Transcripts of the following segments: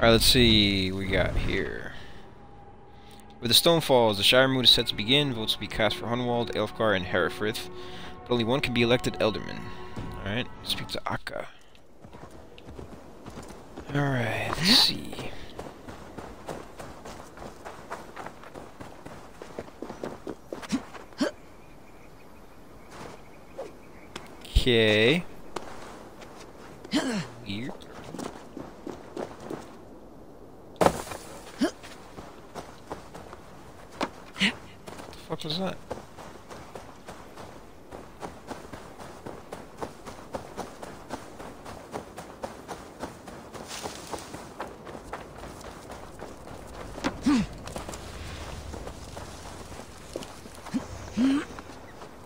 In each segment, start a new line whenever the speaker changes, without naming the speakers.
Alright, let's see what we got here. Where the stone falls, the Shire mood is set to begin. Votes will be cast for Hunwald, Elfgar, and Herefrith. But only one can be elected Ealdorman. Alright, speak to Acha. Alright, let's see. Okay. Weird. What was that?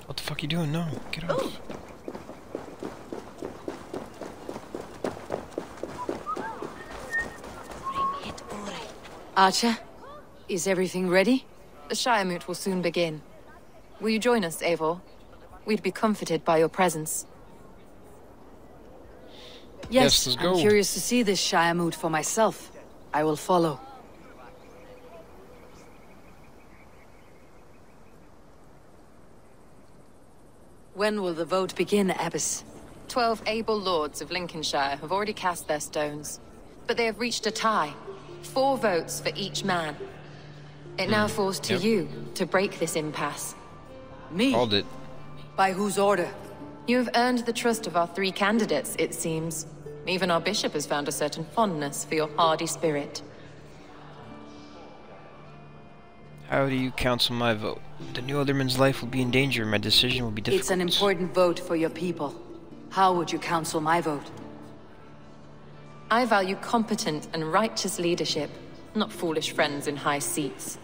What the fuck are you doing? No, get off.
Acha, is everything ready?
The Shire Moot will soon begin. Will you join us, Eivor? We'd be comforted by your presence.
Yes,
let's go.
I'm curious to see this Shire Moot for myself. I will follow. When will the vote begin, Abbess?
12 able lords of Lincolnshire have already cast their stones, but they have reached a tie. 4 votes for each man. It now falls to you to break this impasse.
Me?
Called it.
By whose order?
You have earned the trust of our 3 candidates, it seems. Even our bishop has found a certain fondness for your hardy spirit.
How do you counsel my vote? The new Ealdorman's life will be in danger. My decision will be difficult.
It's an important vote for your people. How would you counsel my vote?
I value competent and righteous leadership, not foolish friends in high seats.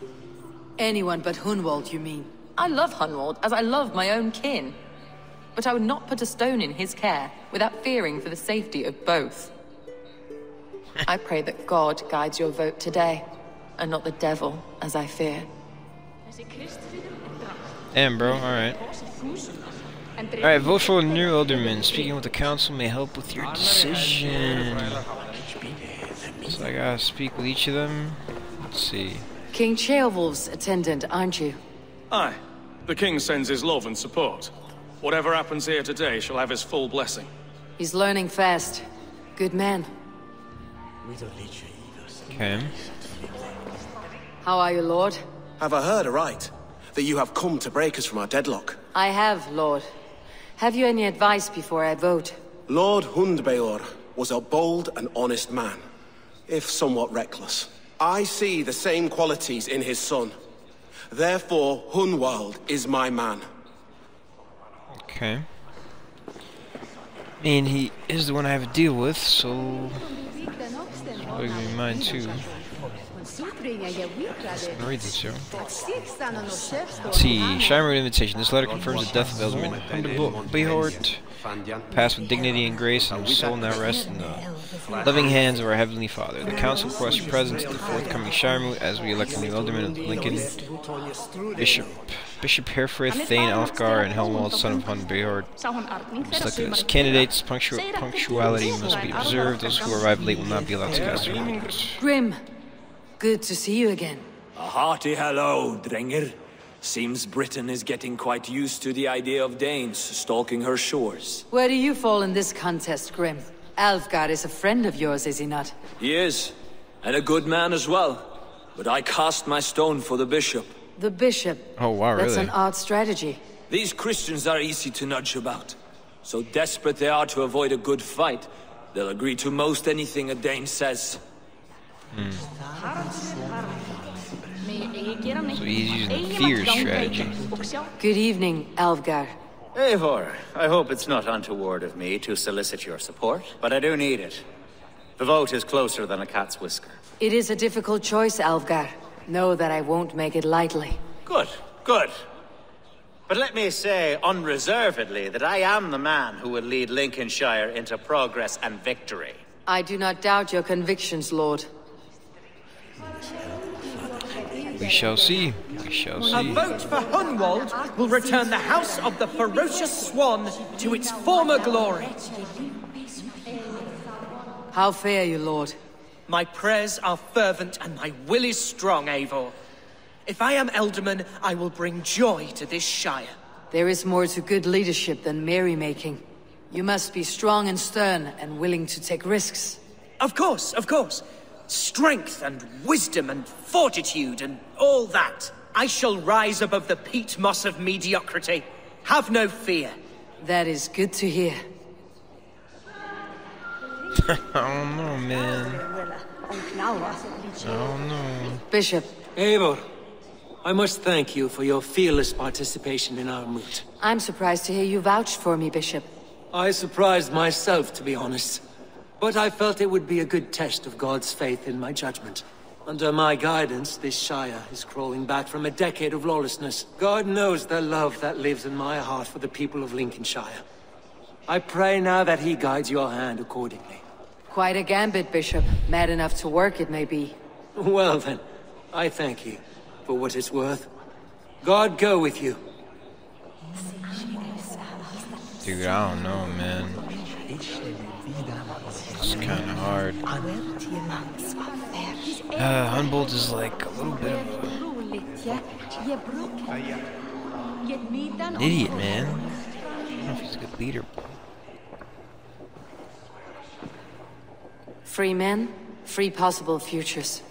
Anyone but Hunwald, you mean?
I love Hunwald as I love my own kin. But I would not put a stone in his care without fearing for the safety of both. I pray that God guides your vote today, and not the devil, as I fear.
Damn, bro. Alright. Alright, vote for a new Ealdorman. Speaking with the council may help with your decision. So I gotta speak with each of them. Let's see.
King Ceolwulf's attendant, aren't you?
Aye. The king sends his love and support. Whatever happens here today shall have his full blessing.
He's learning fast. Good man.
Okay.
How are you, Lord?
Have I heard aright? That you have come to break us from our deadlock?
I have, Lord. Have you any advice before I vote?
Lord Hundbeor was a bold and honest man, if somewhat reckless. I see the same qualities in his son. Therefore, Hunwald is my man.
Okay. I mean, he is the one I have to deal with, so... It's probably gonna be mine too. Let's read this here. Let's see. Shire Mood invitation. This letter confirms the death of Ealdorman Hunwald, passed with dignity and grace, and whose soul now rests in the loving hands of our Heavenly Father. The Council requests your presence at the forthcoming Shire Moot as we elect a new Ealdorman of Lincoln. Bishop Herefrith, Thane Alfgar, and Hunwald, son of Hunbeor, selected as candidates. Punctuality must be observed. Those who arrive late will not be allowed to cast their votes.
Grim, good to see you again.
A hearty hello, Drenger. Seems Britain is getting quite used to the idea of Danes stalking her shores.
Where do you fall in this contest, Grim? Alfgar is a friend of yours, is he not?
He is, and a good man as well. But I cast my stone for the bishop.
The bishop?
Oh, wow, really?
That's an odd strategy.
These Christians are easy to nudge about. So desperate they are to avoid a good fight, they'll agree to most anything a Dane says.
So he's using the fear strategy.
Good evening, Alfgar.
Eivor, I hope it's not untoward of me to solicit your support, but I do need it. The vote is closer than a cat's whisker.
It is a difficult choice, Alfgar. Know that I won't make it lightly.
Good, good. But let me say unreservedly that I am the man who will lead Lincolnshire into progress and victory.
I do not doubt your convictions, Lord.
We shall see. We shall see.
A vote for Hunwald will return the House of the Ferocious Swan to its former glory.
How fare you, Lord?
My prayers are fervent and my will is strong, Eivor. If I am Ealdorman, I will bring joy to this Shire.
There is more to good leadership than merrymaking. You must be strong and stern and willing to take risks.
Of course, of course. Strength and wisdom and fortitude and all that. I shall rise above the peat moss of mediocrity. Have no fear.
That is good to hear.
Oh no, man. Oh no.
Bishop.
Eivor, I must thank you for your fearless participation in our moot.
I'm surprised to hear you vouched for me, Bishop.
I surprised myself, to be honest. But I felt it would be a good test of God's faith in my judgment. Under my guidance, this Shire is crawling back from a decade of lawlessness. God knows the love that lives in my heart for the people of Lincolnshire. I pray now that he guides your hand accordingly.
Quite a gambit, Bishop. Mad enough to work, it may be.
Well then, I thank you for what it's worth. God go with you.
Dude, I don't know, man. It's kind of hard. Hunwald is like a little bit of an idiot, man. I don't know if he's a good leader.
Free men, free possible futures.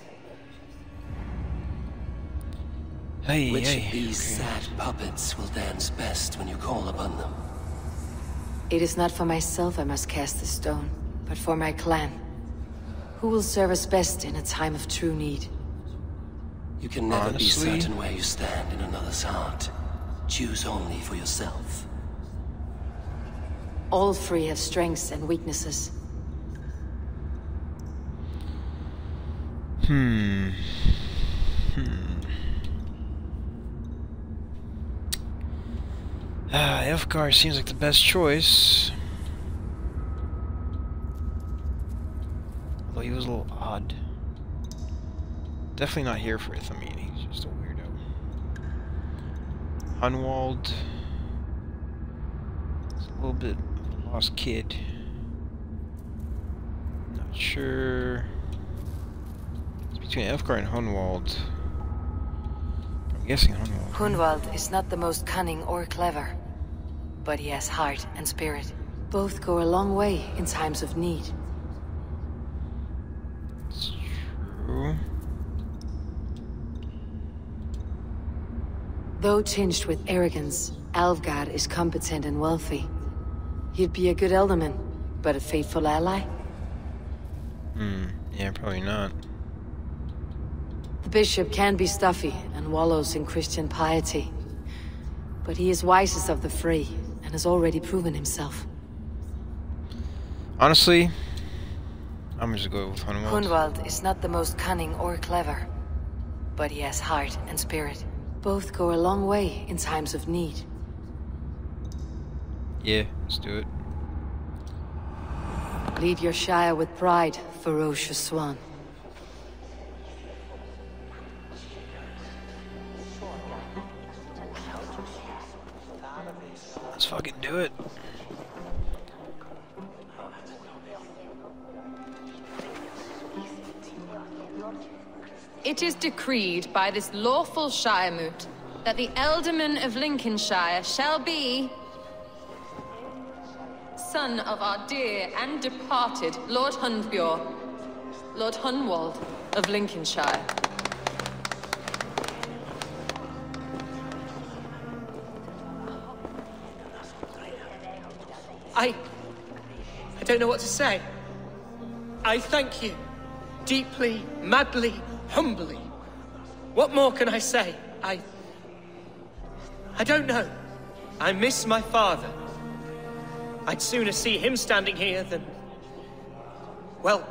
Hey,
Which
hey.
of these sad puppets will dance best when you call upon them?
It is not for myself I must cast the stone, but for my clan. Who will serve us best in a time of true need?
You can never
Honestly,
be certain where you stand in another's heart. Choose only for yourself.
All three have strengths and weaknesses.
Elfgar seems like the best choice. Although he was a little odd. Definitely not Herefrith, I mean, he's just a weirdo. Hunwald. He's a little bit of a lost kid. Not sure. It's between Elfgar and Hunwald. I'm guessing Hunwald.
Hunwald is not the most cunning or clever, but he has heart and spirit. Both go a long way in times of need.
It's true.
Though tinged with arrogance, Alfgar is competent and wealthy. He'd be a good Ealdorman, but a faithful ally?
Yeah, probably not.
The bishop can be stuffy and wallows in Christian piety. But he is wisest of the three, and has already proven himself.
Honestly, I'm just gonna go with Hunwald.
Hunwald is not the most cunning or clever, but he has heart and spirit. Both go a long way in times of need.
Yeah, let's do it.
Lead your Shire with pride, ferocious swan.
Let's fucking do it.
It is decreed by this lawful Shire moot that the Ealdorman of Lincolnshire shall be son of our dear and departed Lord Hundbjorn, Lord Hunwald of Lincolnshire.
I don't know what to say. I thank you. Deeply, madly, humbly. What more can I say? I don't know. I miss my father. I'd sooner see him standing here than... Well,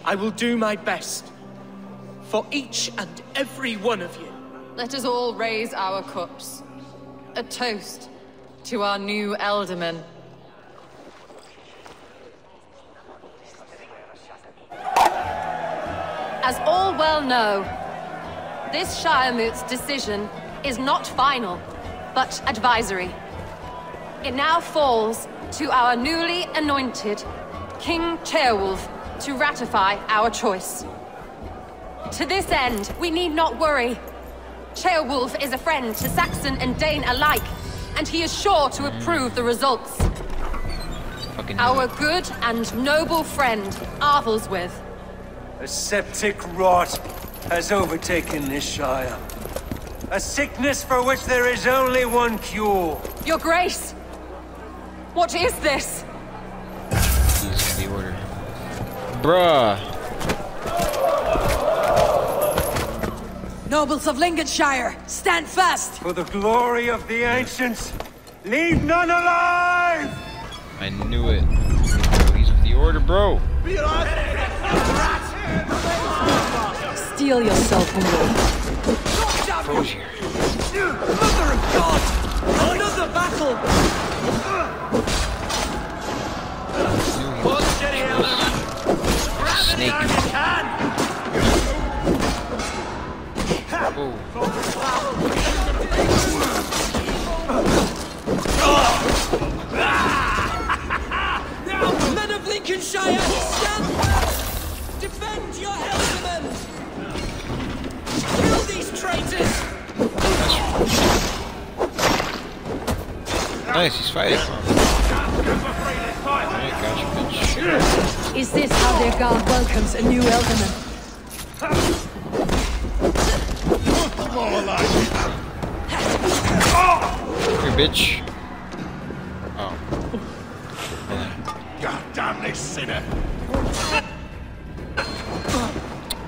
I will do my best. For each and every one of you.
Let us all raise our cups. A toast to our new Ealdorman. As all well know, this Shiremoot's decision is not final, but advisory. It now falls to our newly anointed King Ceolwulf to ratify our choice. To this end, we need not worry. Ceolwulf is a friend to Saxon and Dane alike, and he is sure to approve the results. Our good and noble friend, Arthelswith.
A septic rot has overtaken this shire. A sickness for which there is only one cure.
Your Grace! What is this?
Use the order. Bruh!
Nobles of Lincolnshire, stand fast!
For the glory of the ancients, leave none alive!
I knew it. Please with the order, bro.
Steel yourself, Hunwald.
Crozier.
Mother of God! Another battle!
Snake. Oh.
Men of Lincolnshire, stand fast! Defend your Ealdorman! Kill these traitors!
Nice, he's fighting. Alright, gotcha, bitch.
Is this how their guard welcomes a new Ealdorman?
Here, bitch. Oh.
God damn this sinner!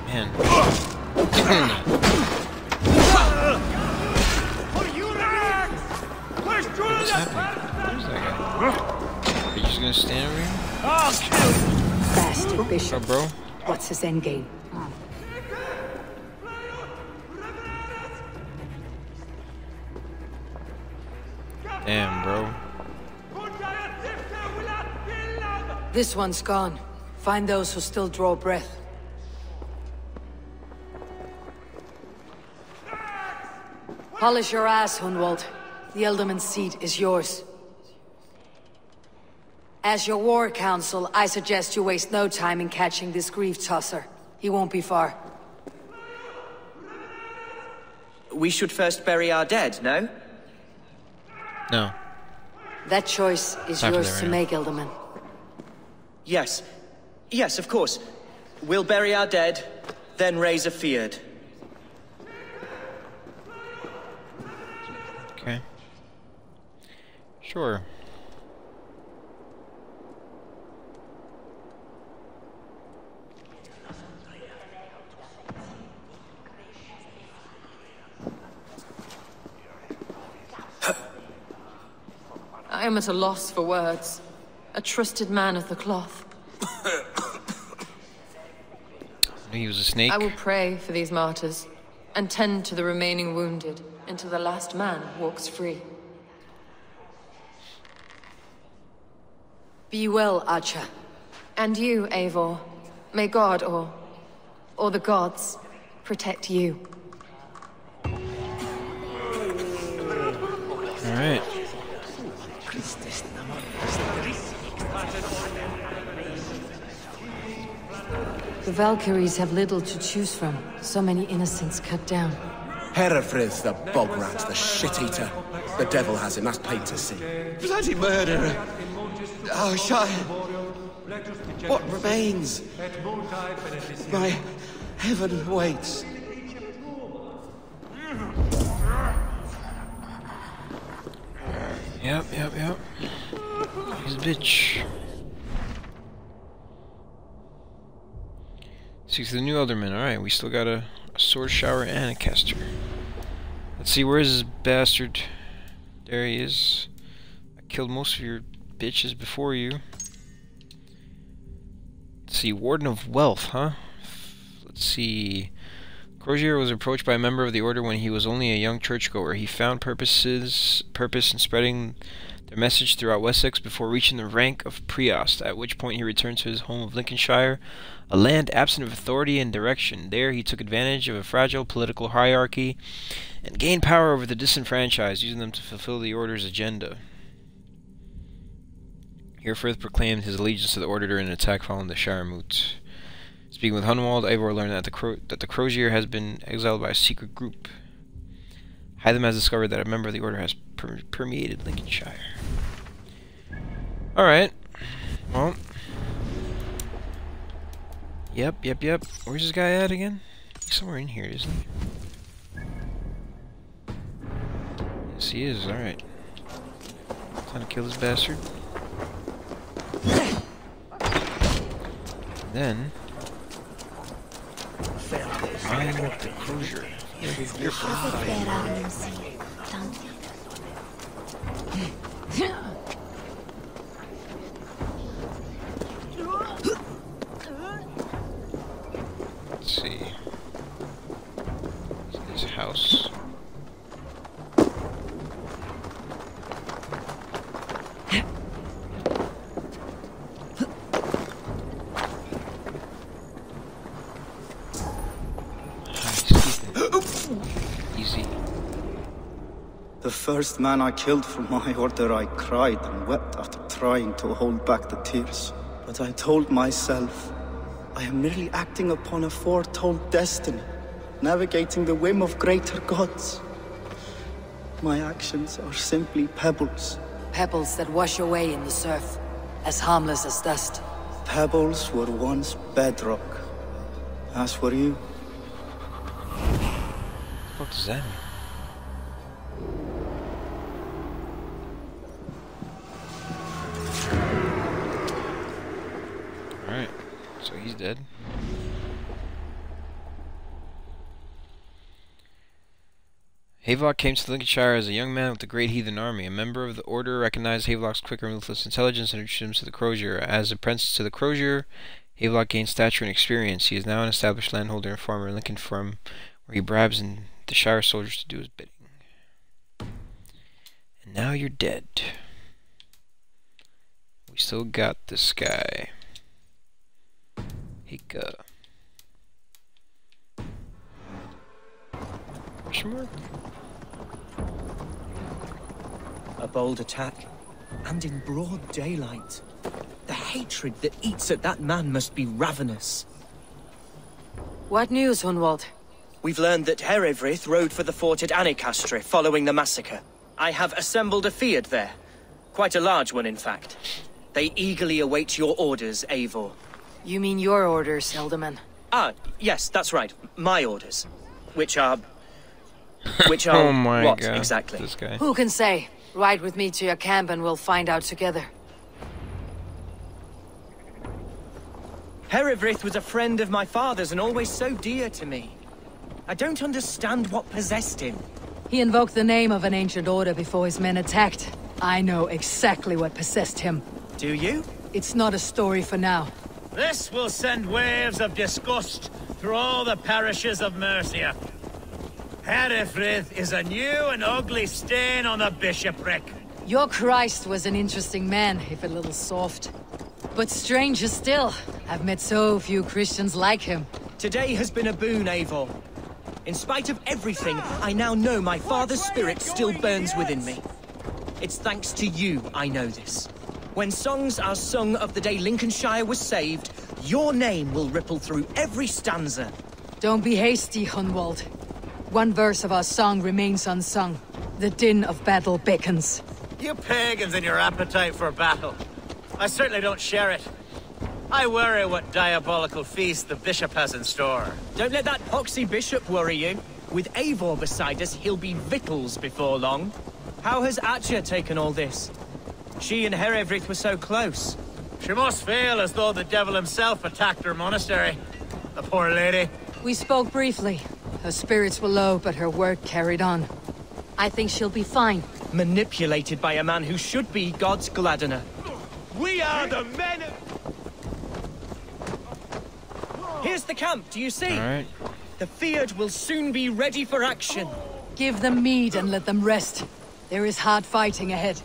Man. What's happening? Where's that guy? Are you just gonna stand over here?
Bastard bishop.
Oh, bro.
What's his endgame?
Damn, bro.
This one's gone. Find those who still draw breath. Polish your ass, Hunwald. The Ealdorman's seat is yours. As your war council, I suggest you waste no time in catching this grief tosser. He won't be far.
We should first bury our dead, no?
No.
That choice is
Time for
yours
that
to
right
make, Ealdorman.
Yes. Yes, of course. We'll bury our dead, then raise a feared.
Okay. Sure.
I am at a loss for words. A trusted man of the cloth.
He was a snake.
I will pray for these martyrs, and tend to the remaining wounded until the last man walks free.
Be well, Acha.
And you, Eivor. May God, or the gods, protect you.
Alright.
The Valkyries have little to choose from. So many innocents cut down.
Herefrith, the bog rat, the shit-eater. The devil has him, that's plain to see. Bloody murderer! Oh, Shire! What remains? My heaven waits.
Yep. He's a bitch. Seeks the new Ealdorman. Alright, we still got a sword shower and Anecastre. Let's see, where is this bastard? There he is. I killed most of your bitches before you. Let's see, Warden of Wealth, huh? Let's see. Crozier was approached by a member of the Order when he was only a young churchgoer. He found purpose in spreading their message throughout Wessex before reaching the rank of Priost, at which point he returned to his home of Lincolnshire, a land absent of authority and direction. There he took advantage of a fragile political hierarchy and gained power over the disenfranchised, using them to fulfill the Order's agenda. Herefrith proclaimed his allegiance to the Order during an attack following the Shire Moot. Speaking with Hunwald, Eivor learned that the Crozier has been exiled by a secret group. Hytham has discovered that a member of the Order has permeated Lincolnshire. Alright. Well. Yep. Where's this guy at again? He's somewhere in here, isn't he? Yes, he is. Alright. Time to kill this bastard. And then... find the Crozier. Let's see. His house. Easy.
The first man I killed for my order, I cried and wept after trying to hold back the tears. But I told myself, I am merely acting upon a foretold destiny, navigating the whim of greater gods. My actions are simply pebbles.
Pebbles that wash away in the surf, as harmless as dust.
Pebbles were once bedrock, as were you.
What does that mean? Alright, so he's dead. Havelok came to Lincolnshire as a young man with the Great Heathen Army. A member of the Order recognized Havelok's quick and ruthless intelligence and introduced him to the Crozier. As apprentice to the Crozier, Havelok gained stature and experience. He is now an established landholder and farmer in Lincoln Farm, where he bribes and the Shire soldiers to do his bidding. And now you're dead. We still got this guy. Hika. Question mark?
A bold attack, and in broad daylight. The hatred that eats at that man must be ravenous.
What news, Hunwald?
We've learned that Herefrith rode for the fort at Anecastre following the massacre. I have assembled a field there. Quite a large one, in fact. They eagerly await your orders, Eivor.
You mean your orders, Ealdorman?
Ah, yes, that's right. My orders. Which are...
Oh my
what,
God,
exactly?
this guy.
Who can say? Ride with me to your camp and we'll find out together.
Herefrith was a friend of my father's and always so dear to me. I don't understand what possessed him.
He invoked the name of an ancient order before his men attacked. I know exactly what possessed him.
Do you?
It's not a story for now.
This will send waves of disgust through all the parishes of Mercia. Herefrith is a new and ugly stain on the bishopric.
Your Christ was an interesting man, if a little soft. But stranger still, I've met so few Christians like him.
Today has been a boon, Eivor. In spite of everything, I now know my father's spirit still burns within me. It's thanks to you I know this. When songs are sung of the day Lincolnshire was saved, your name will ripple through every stanza.
Don't be hasty, Hunwald. One verse of our song remains unsung. The din of battle beckons.
You pagans and your appetite for battle. I certainly don't share it. I worry what diabolical feast the bishop has in store.
Don't let that poxy bishop worry you. With Eivor beside us, he'll be victuals before long. How has Acha taken all this? She and Herefrith were so close.
She must feel as though the devil himself attacked her monastery. The poor lady.
We spoke briefly. Her spirits were low, but her work carried on. I think she'll be fine.
Manipulated by a man who should be God's gladdener.
We are the men of...
Here's the camp, do you see?
All right.
The Field will soon be ready for action.
Give them mead and let them rest. There is hard fighting ahead.